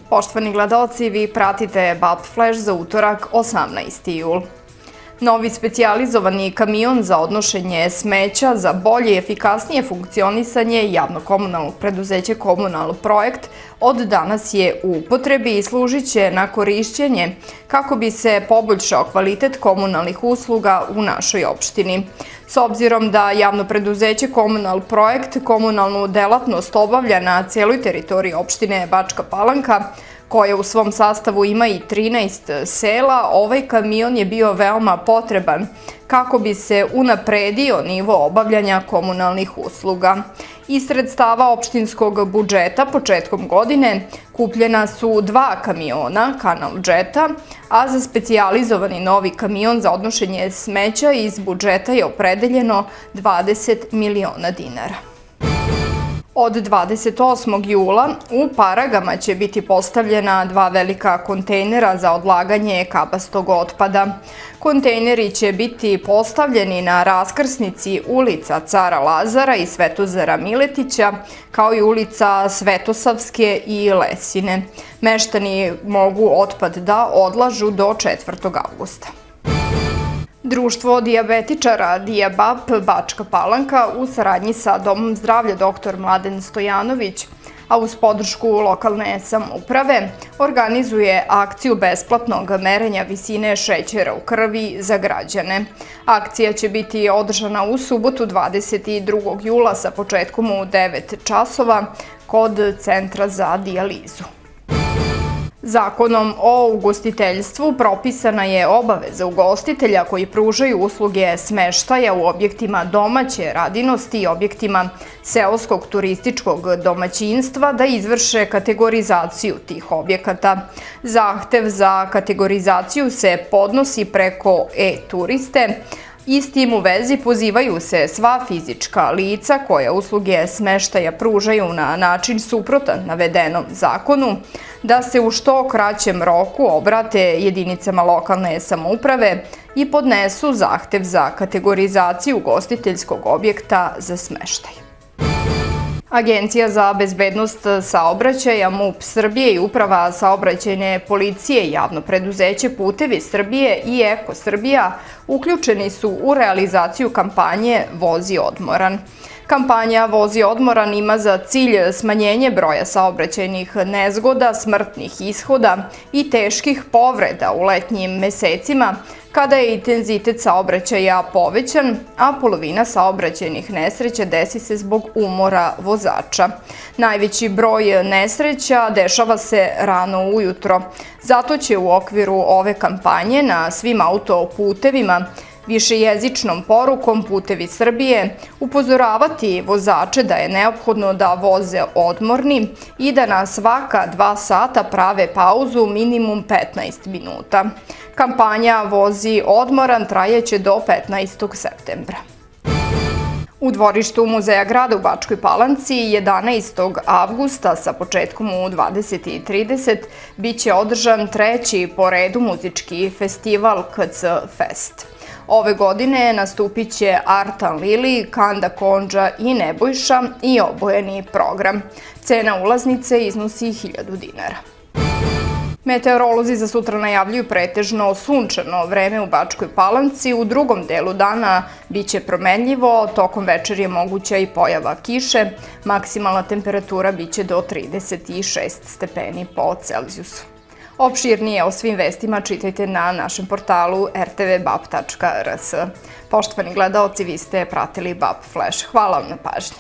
Poštovani gledaoci, vi pratite BAP Flash za utorak 18. jul. Novi specijalizovani kamion za odnošenje smeća za bolje i efikasnije funkcionisanje javno-komunalnog preduzeća Komunal projekt od danas je u upotrebi i služit će na korišćenje kako bi se poboljšao kvalitet komunalnih usluga u našoj opštini. S obzirom da javno preduzeće Komunal projekt komunalnu delatnost obavlja na cijeloj teritoriji opštine Bačka Palanka, koja u svom sastavu ima i 13 sela, ovaj kamion je bio veoma potreban kako bi se unapredio nivo obavljanja komunalnih usluga. Iz sredstava opštinskog budžeta početkom godine kupljena su 2 kamiona Kanal Jeta, a za specijalizovani novi kamion za odnošenje smeća iz budžeta je opredeljeno 20 miliona dinara. Od 28. jula u Paragama će biti postavljena 2 velika kontejnera za odlaganje kabastog otpada. Kontejneri će biti postavljeni na raskrsnici ulica Cara Lazara i Svetozara Miletića, kao i ulica Svetosavske i Lesine. Meštani mogu otpad da odlažu do 4. avgusta. Društvo dijabetičara Dijabap Bačka Palanka u saradnji sa Domom zdravlja dr. Mladen Stojanović, a uz podršku lokalne samouprave, organizuje akciju besplatnog merenja visine šećera u krvi za građane. Akcija će biti održana u subotu 22. jula sa početkom u 9 časova kod Centra za dijalizu. Zakonom o ugostiteljstvu propisana je obaveza ugostitelja koji pružaju usluge smeštaja u objektima domaće radinosti i objektima seoskog turističkog domaćinstva da izvrše kategorizaciju tih objekata. Zahtev za kategorizaciju se podnosi preko e-turiste i s tim u vezi pozivaju se sva fizička lica koja usluge smeštaja pružaju na način suprotan navedenom zakonu da se u što kraćem roku obrate jedinicama lokalne samouprave i podnesu zahtev za kategorizaciju ugostiteljskog objekta za smeštaj. Agencija za bezbednost saobraćaja MUP Srbije i Uprava saobraćajne policije, javno preduzeće Putevi Srbije i Eko Srbija uključeni su u realizaciju kampanje Vozi odmoran. Kampanja Vozi odmoran ima za cilj smanjenje broja saobraćajnih nezgoda, smrtnih ishoda i teških povreda u letnjim mesecima, kada je intenzitet saobraćaja povećan, a polovina saobraćajnih nesreća desi se zbog umora vozača. Najveći broj nesreća dešava se rano ujutro. Zato će u okviru ove kampanje na svim autoputevima višejezičnom porukom Putevi Srbije upozoravati vozače da je neophodno da voze odmorni i da na svaka 2 sata prave pauzu minimum 15 minuta. Kampanja Vozi odmoran trajeće do 15. septembra. U dvorištu Muzeja grada u Bačkoj Palanci 11. avgusta sa početkom u 20:30 biće održan 3. po redu muzički festival KC Fest. Ove godine nastupit će Artan Lili, Kanda Kondža i Nebojša i obojeni program. Cena ulaznice iznosi 1000 dinara. Meteorolozi za sutra najavljuju pretežno sunčano vreme u Bačkoj Palanci. U drugom delu dana biće promenljivo, tokom večeri je moguća i pojava kiše. Maksimalna temperatura biće do 36 stepeni po Celzijusu. Opširnije o svim vestima čitajte na našem portalu rtvbap.rs. Poštovani gledaoci, vi ste pratili BAP Flash. Hvala vam na pažnji.